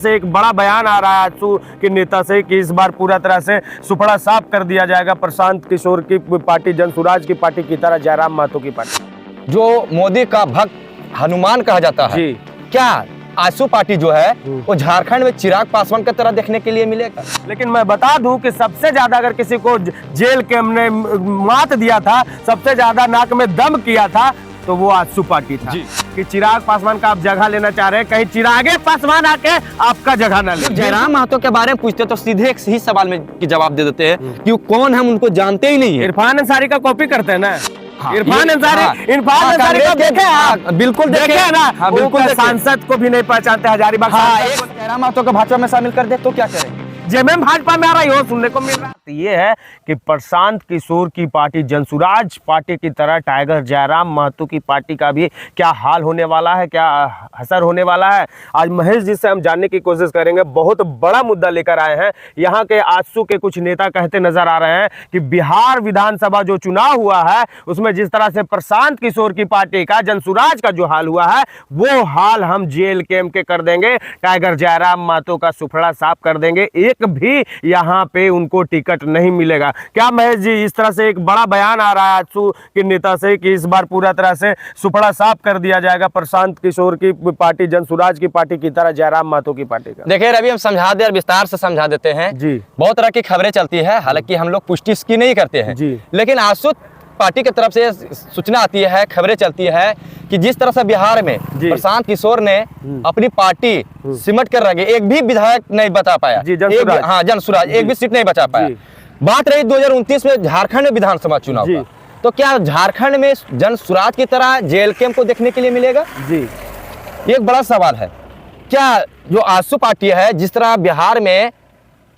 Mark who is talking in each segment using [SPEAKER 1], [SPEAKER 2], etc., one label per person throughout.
[SPEAKER 1] से एक बड़ा बयान आ रहा है आजसू के नेता से कि इस बार पूरा तरह से सुपड़ा साफ कर दिया जाएगा प्रशांत किशोर की पार्टी, जनसुराज की पार्टी की तरह जयराम महतो की पार्टी।
[SPEAKER 2] जो मोदी का भक्त हनुमान कहा जाता है
[SPEAKER 1] जी।
[SPEAKER 2] क्या आजसू पार्टी जो है वो झारखंड में चिराग पासवान की तरह देखने के लिए मिलेगा?
[SPEAKER 1] लेकिन मैं बता दूं कि सबसे ज्यादा अगर किसी को जेल के हमने मात दिया था, सबसे ज्यादा नाक में दम किया था, तो वो आजसू पार्टी था। कि चिराग पासवान का आप जगह लेना चाह रहे हैं, कहीं चिरागे पासवान आके आपका जगह ना ले।
[SPEAKER 2] जयराम महतो के बारे में पूछते तो सीधे एक ही सवाल में की जवाब दे देते हैं कि वो कौन है, उनको जानते ही नहीं है।
[SPEAKER 1] इरफान अंसारी का कॉपी करते हैं ना।
[SPEAKER 2] हाँ,
[SPEAKER 1] इरफान अंसारी को देखे आप?
[SPEAKER 2] बिल्कुल
[SPEAKER 1] देखे है ना।
[SPEAKER 2] हाँ, बिल्कुल
[SPEAKER 1] सांसद को भी नहीं पहचानते हजारीबाग।
[SPEAKER 2] जयराम महतो को भाजपा में शामिल कर दे तो क्या करें?
[SPEAKER 1] जेएमएम भाजपा में आ रहा है, सुनने को मिल रहा है। तो ये है कि प्रशांत किशोर की पार्टी जनसुराज पार्टी की तरह टाइगर जयराम महतो की पार्टी का भी क्या हाल होने वाला है, क्या असर होने वाला है, आज महेश जी से हम जानने की कोशिश करेंगे। बहुत बड़ा मुद्दा लेकर आए हैं। यहाँ के आजसू के कुछ नेता कहते नजर आ रहे हैं कि बिहार विधानसभा जो चुनाव हुआ है उसमें जिस तरह से प्रशांत किशोर की पार्टी का, जनसुराज का जो हाल हुआ है, वो हाल हम जेल कैंप के कर देंगे। टाइगर जयराम महतो का सुफड़ा साफ कर देंगे, एक भी यहाँ पे उनको टिकट नहीं मिलेगा। क्या महेश जी, इस तरह से एक बड़ा बयान आ रहा है आजसू के नेता से कि इस बार पूरा तरह से सुपड़ा साफ कर दिया जाएगा प्रशांत किशोर की पार्टी, जनसुराज की पार्टी की तरह जयराम महतो की पार्टी का?
[SPEAKER 2] देखिए रवि, हम समझा दे और विस्तार से समझा देते हैं
[SPEAKER 1] जी।
[SPEAKER 2] बहुत तरह की खबरें चलती है, हालांकि हम लोग पुष्टि इसकी नहीं करते हैं
[SPEAKER 1] जी।
[SPEAKER 2] लेकिन आजसू पार्टी की तरफ से सूचना आती है, खबरें चलती है कि जिस तरह से बिहार में प्रशांत किशोर ने अपनी पार्टी सिमट कर रखे, एक भी विधायक नहीं बचा पाया। जनसुराज एक भी सीट नहीं बचा पाया। बात रही 2029 में झारखंड में विधानसभा चुनाव का, तो क्या झारखंड में जनसुराज की तरह जेल कैंप को देखने के लिए मिलेगा?
[SPEAKER 1] जी,
[SPEAKER 2] ये एक बड़ा सवाल है। क्या जो आजसू पार्टी है, जिस तरह बिहार में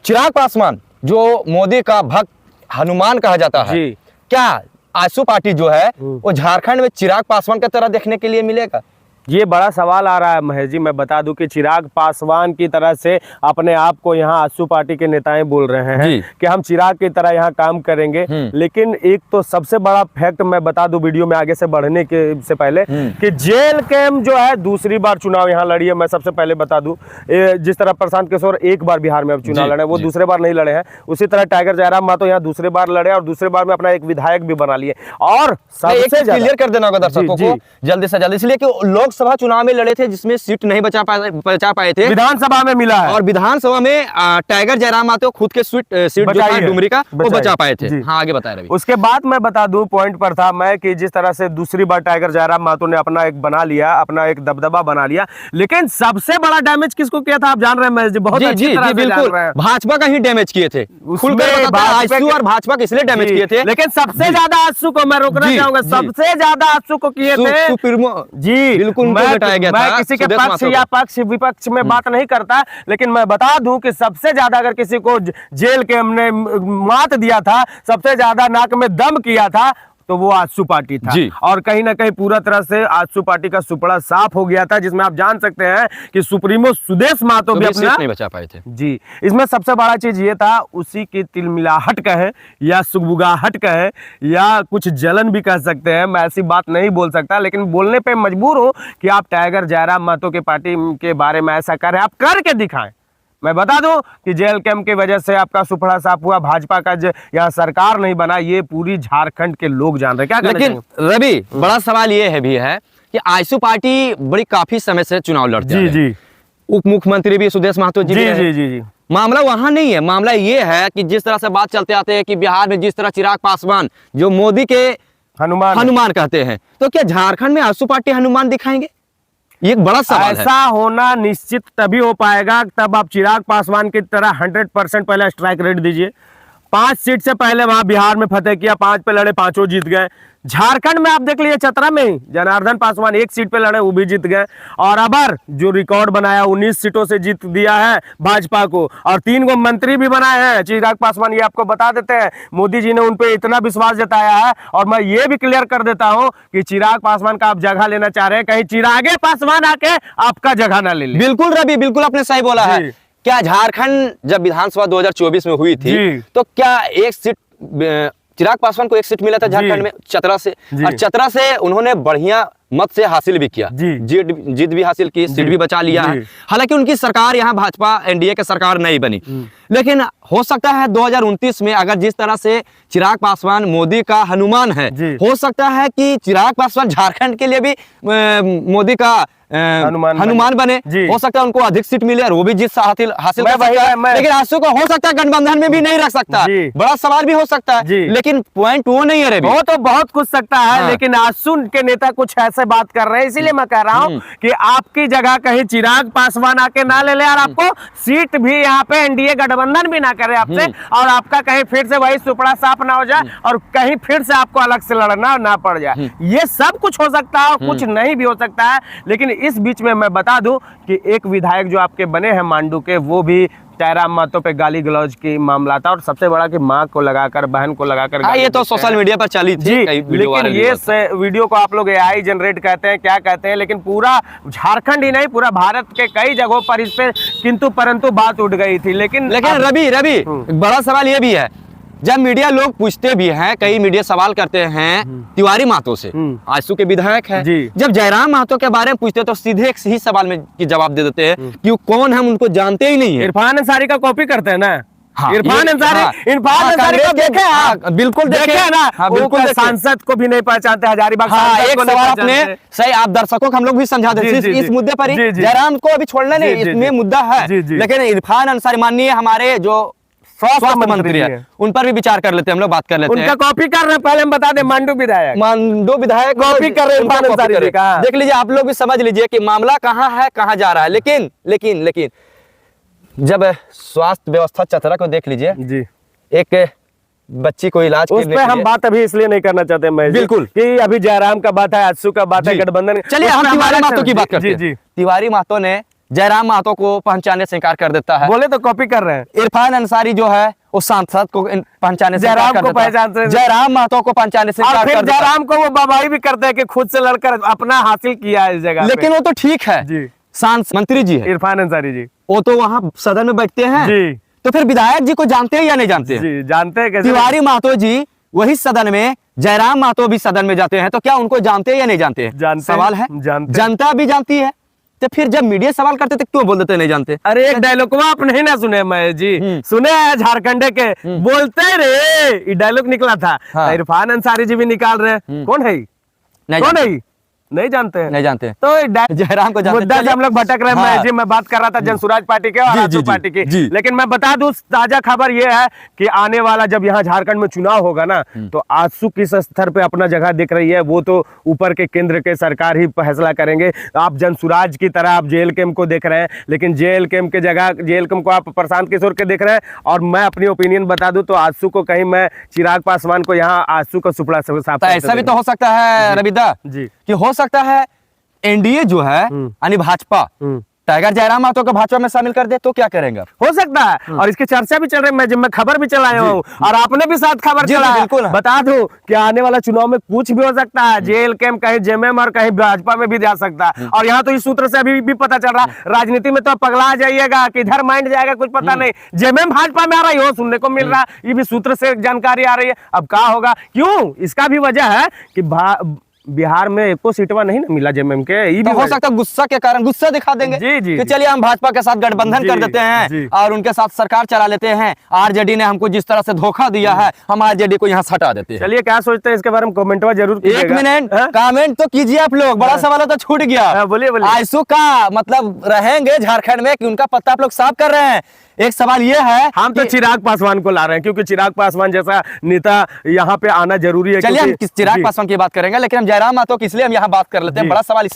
[SPEAKER 2] चिराग पासवान जो मोदी का भक्त हनुमान कहा जाता है, क्या आजसू पार्टी जो है वो झारखंड में चिराग पासवान की तरह देखने के लिए मिलेगा?
[SPEAKER 1] ये बड़ा सवाल आ रहा है महेश जी। मैं बता दूं कि चिराग पासवान की तरह से अपने आप को यहाँ आजसू पार्टी के नेताएं बोल रहे हैं कि हम चिराग की तरह यहाँ काम करेंगे। लेकिन एक तो सबसे बड़ा फैक्ट मैं बता दूं वीडियो में आगे से बढ़ने के से पहले कि जेल कैंप जो है दूसरी बार चुनाव यहाँ लड़ी है। मैं सबसे पहले बता दूं, जिस तरह प्रशांत किशोर एक बार बिहार में अब चुनाव लड़े, वो दूसरे बार नहीं लड़े हैं, उसी तरह टाइगर जयराम महतो यहाँ दूसरे बार लड़े और दूसरे बार में अपना एक विधायक भी बना लिए। और सबसे
[SPEAKER 2] क्लियर कर देना होगा दर्शकों को जल्दी से जल्दी, इसलिए कि लोकसभा चुनाव में लड़े थे जिसमें सीट नहीं बचा पाए थे,
[SPEAKER 1] विधानसभा में मिला है।
[SPEAKER 2] और विधानसभा में टाइगर जयराम महतो खुद के सीट जो था डुमरी का, वो बचा पाए थे। हाँ, आगे बताए रवि।
[SPEAKER 1] उसके बाद मैं बता दूं, पॉइंट पर था मैं कि जिस तरह से दूसरी बार टाइगर जयराम महतो ने अपना एक बना लिया, अपना एक दबदबा बना लिया, लेकिन सबसे बड़ा डैमेज किसको किया था आप जान रहे हैं महेश जी? बहुत अच्छी तरह से
[SPEAKER 2] बिल्कुल भाजपा का ही डैमेज किए थे। आजसू और भाजपा के इसलिए डैमेज किए थे,
[SPEAKER 1] लेकिन सबसे ज्यादा आजसू को मैं रोकना चाहूंगा, सबसे ज्यादा आजसू को किए थे। जी बिल्कुल, मैं किसी के पक्ष या पक्ष विपक्ष में बात नहीं करता, लेकिन मैं बता दूं कि सबसे ज्यादा अगर किसी को जेल के हमने मात दिया था, सबसे ज्यादा नाक में दम किया था, तो वो आजसू पार्टी था। और कहीं ना कहीं पूरा तरह से आजसू पार्टी का सुपड़ा साफ हो गया था, जिसमें आप जान सकते हैं कि सुप्रीमो सुदेश महतो भी अपना
[SPEAKER 2] नहीं बचा पाए थे।
[SPEAKER 1] जी, इसमें सबसे बड़ा चीज ये था, उसी की तिलमिलाहट कहे या सुगबुगाहट कहे या कुछ जलन भी कह सकते हैं, मैं ऐसी बात नहीं बोल सकता, लेकिन बोलने पे मजबूर हूं कि आप टाइगर जयराम महतो के पार्टी के बारे में ऐसा कर रहे हैं, आप करके दिखाएं। मैं बता दूं कि जेल कैंप की वजह से आपका सुपड़ा साफ हुआ, भाजपा का यहाँ सरकार नहीं बना, ये पूरी झारखंड के लोग जान रहे। क्या
[SPEAKER 2] लेकिन रवि, बड़ा सवाल ये है भी है कि आजसू पार्टी बड़ी काफी समय से चुनाव लड़ती है।
[SPEAKER 1] जी,
[SPEAKER 2] उप मुख्यमंत्री भी सुदेश महतो जी। मामला वहां नहीं है, मामला ये है कि जिस तरह से बात चलते आते हैं कि बिहार में जिस तरह चिराग पासवान जो मोदी के हनुमान कहते हैं, तो क्या झारखंड में आजसू पार्टी हनुमान दिखाएंगे? ये एक बड़ा सवाल है।
[SPEAKER 1] ऐसा होना निश्चित तभी हो पाएगा तब आप चिराग पासवान की तरह 100% पहले स्ट्राइक रेट दीजिए। 5 सीट से पहले वहां बिहार में फतेह किया, 5 पे लड़े, 5 जीत गए। झारखंड में आप देख लीजिए, चतरा में ही जनार्दन पासवान 1 सीट पे लड़े, वो भी जीत गए। और अबर जो रिकॉर्ड बनाया 19 सीटों से जीत दिया है भाजपा को, और 3 गो मंत्री भी बनाए हैं चिराग पासवान। ये आपको बता देते हैं, मोदी जी ने उन पे इतना विश्वास जताया है। और मैं ये भी क्लियर कर देता हूं कि चिराग पासवान का आप जगह लेना चाह रहे हैं, कहीं चिरागे पासवान आके आपका जगह ना ले ले।
[SPEAKER 2] बिल्कुल रवि, बिल्कुल आपने सही बोला है। क्या झारखंड जब विधानसभा 2024 में हुई थी, तो क्या एक सीट चिराग पासवान को एक सीट मिला था झारखंड में, चतरा से, और चतरा से उन्होंने बढ़िया मत से हासिल भी किया,
[SPEAKER 1] जी।
[SPEAKER 2] जीत भी हासिल की, सीट भी बचा लिया है। हालांकि उनकी सरकार यहाँ भाजपा एनडीए की सरकार नहीं बनी, लेकिन हो सकता है 2029 में अगर जिस तरह से चिराग पासवान मोदी का हनुमान है, हो सकता है कि चिराग पासवान झारखंड के लिए भी मोदी का हनुमान बने। हो सकता है उनको अधिक सीट मिले और वो भी जीत हासिल कर सकता है। लेकिन आंसू को हो सकता है गठबंधन में भी नहीं रख सकता, बड़ा सवाल भी हो सकता है। लेकिन पॉइंट वो नहीं है रे,
[SPEAKER 1] वो तो बहुत कुछ सकता है। लेकिन आंसू के नेता कुछ ऐसे बात कर रहे हैं, इसीलिए मैं कह रहा हूँ कि आपकी जगह कहीं चिराग पासवान आके ना ले ले और आपको सीट भी यहाँ पे एनडीए गठबंधन भी ना करे आपसे, और आपका कहीं फिर से वही सुपड़ा साफ ना हो जाए और कहीं फिर से आपको अलग से लड़ना ना पड़ जाए। ये सब कुछ हो सकता है और कुछ नहीं भी हो सकता है। लेकिन इस बीच में मैं बता दूं कि एक विधायक जो आपके बने हैं मांडू के, वो भी जयराम महतो पे गाली गलौज की मामला था, और सबसे बड़ा कि माँ को लगाकर, बहन को लगाकर,
[SPEAKER 2] ये तो सोशल मीडिया पर चली थी।
[SPEAKER 1] लेकिन ये वीडियो को आप लोग एआई जनरेट कहते हैं, क्या कहते हैं, लेकिन पूरा झारखंड ही नहीं पूरा भारत के कई जगहों पर इस पे किंतु परंतु बात उठ गई थी। लेकिन
[SPEAKER 2] रवि बड़ा सवाल ये भी है, जब मीडिया लोग पूछते भी हैं, कई मीडिया सवाल करते हैं तिवारी महतो से, आजसू के विधायक हैं, जब जयराम महतो के बारे में पूछते हैं तो सीधे एक ही सवाल में की जवाब दे देते हैं कि वो कौन है, उनको जानते ही नहीं है।
[SPEAKER 1] इरफान अंसारी का कॉपी करते हैं ना।
[SPEAKER 2] हाँ,
[SPEAKER 1] इरफान अंसारी को देखे आप,
[SPEAKER 2] बिल्कुल देखे है ना,
[SPEAKER 1] बिल्कुल सांसद को भी नहीं पहचानते, हजारीबाग
[SPEAKER 2] एक सवाल अपने सही आप दर्शकों को हम लोग भी समझा देते इस मुद्दे पर ही। जयराम को अभी छोड़ना नहीं, इसमें मुद्दा है, लेकिन इरफान अंसारी माननीय हमारे जो स्वास्थ्य मंत्री है, उन पर भी विचार कर लेते हैं, हम लोग बात कर लेते हैं।
[SPEAKER 1] उनका कॉपी कर रहे हैं, पहले हम बता दें, मांडू विधायक
[SPEAKER 2] कॉपी कर रहे हैं। देख लीजिए, आप लोग भी समझ लीजिए कि मामला कहाँ है, कहाँ जा रहा है। लेकिन जब स्वास्थ्य व्यवस्था चतरा को देख लीजिए जी, एक बच्ची को इलाज
[SPEAKER 1] उस पे हम बात अभी इसलिए नहीं करना चाहते मैं,
[SPEAKER 2] बिल्कुल
[SPEAKER 1] कि अभी जयराम का बात है, आजसू का बात है, गठबंधन।
[SPEAKER 2] चलिए हम तिवारी महतो की बात करते हैं। तिवारी महतो ने जयराम महतो को पहचानने से इनकार कर देता है,
[SPEAKER 1] बोले तो कॉपी कर रहे हैं।
[SPEAKER 2] इरफान अंसारी जो है वो सांसद को पहचाने से
[SPEAKER 1] जयराम को पहचानते,
[SPEAKER 2] जयराम महतो को पहचाने से
[SPEAKER 1] और फिर जयराम को वो बबाई भी करते हैं कि खुद से लड़कर अपना हासिल किया है इस जगह।
[SPEAKER 2] लेकिन वो तो ठीक है जी, सांसद मंत्री जी है
[SPEAKER 1] इरफान अंसारी जी,
[SPEAKER 2] वो तो वहाँ सदन में बैठते हैं जी, तो फिर विधायक जी को जानते हैं या नहीं जानते हैं?
[SPEAKER 1] जी जानते हैं।
[SPEAKER 2] तिवारी महतो जी वही सदन में, जयराम महतो भी सदन में जाते हैं, तो क्या उनको जानते हैं या नहीं जानते हैं? सवाल है, जनता भी जानती है, तो फिर जब मीडिया सवाल करते थे क्यों बोल देते नहीं जानते?
[SPEAKER 1] अरे एक डायलॉग आप नहीं ना सुने मैं जी, सुने हैं झारखंड के, बोलते रे, ये डायलॉग निकला था। हाँ। इरफान अंसारी जी भी निकाल रहे, कौन है? कौन है? नहीं जानते हैं,
[SPEAKER 2] नहीं जानते।
[SPEAKER 1] तो
[SPEAKER 2] जयराम को
[SPEAKER 1] मुद्दा से हम लोग भटक रहे हैं। हाँ। मैं बात कर रहा था जनसुराज पार्टी के और आजसू पार्टी की, लेकिन मैं बता दूं ताजा खबर ये है कि आने वाला जब यहाँ झारखंड में चुनाव होगा ना, तो आजसू किस स्तर पे अपना जगह दिख रही है वो तो ऊपर के केंद्र के सरकार ही फैसला करेंगे। आप जनसुराज की तरह आप जेएलकेएम को देख रहे हैं, लेकिन जेएलकेएम के जगह जेएलकेएम को आप प्रशांत किशोर के देख रहे हैं, और मैं अपनी ओपिनियन बता दूं तो आजसू को कहीं मैं चिराग पासवान को यहाँ आजसू का सुपड़ा साफ।
[SPEAKER 2] ऐसा भी तो हो सकता है रविदा जी, कि हो सकता है एनडीए जो है यानी भाजपा टाइगर जयराम महतो को भाजपा में शामिल कर दे तो क्या करेंगे?
[SPEAKER 1] हो सकता है, और इसकी चर्चा भी चल रही है, मैं खबर भी चलाया हूँ और आपने भी साथ खबर चलाया। बता दूं कि आने वाला चुनाव में कुछ भी हो सकता है, जेएलकेएम कहीं जेएमएम और कहीं भाजपा में भी जा सकता है। और यहाँ तो इस सूत्र से अभी भी पता चल रहा है, राजनीति में तो पगला जाइएगा, किधर माइंड जाएगा कुछ पता नहीं। जेएमएम भाजपा में आ रही हो सुनने को मिल रहा है, ये भी सूत्र से जानकारी आ रही है। अब क्या होगा, क्यों, इसका भी वजह है कि बिहार में एको सीटवा नहीं ना मिला जेएमएम के, ये भी
[SPEAKER 2] हो सकता है गुस्सा के कारण, गुस्सा दिखा देंगे जी, कि चलिए हम भाजपा के साथ गठबंधन कर देते हैं और उनके साथ सरकार चला लेते हैं। आरजेडी ने हमको जिस तरह से धोखा दिया है, हम आरजेडी को यहाँ हटा देते हैं।
[SPEAKER 1] चलिए क्या सोचते हैं इसके बारे में कमेंट में जरूर,
[SPEAKER 2] एक मिनट कमेंट तो कीजिए आप लोग, बड़ा सवाल तो छूट गया।
[SPEAKER 1] बोलिए
[SPEAKER 2] आजसू का मतलब रहेंगे झारखंड में कि उनका पत्ता आप लोग साफ कर रहे हैं। एक सवाल ये है,
[SPEAKER 1] हम तो चिराग पासवान को ला रहे हैं क्योंकि चिराग पासवान जैसा नेता यहाँ पे आना जरूरी है।
[SPEAKER 2] चलिए हम चिराग पासवान की बात करेंगे, लेकिन हम जयराम महतो की इसलिए हम यहाँ बात कर लेते हैं। बड़ा सवाल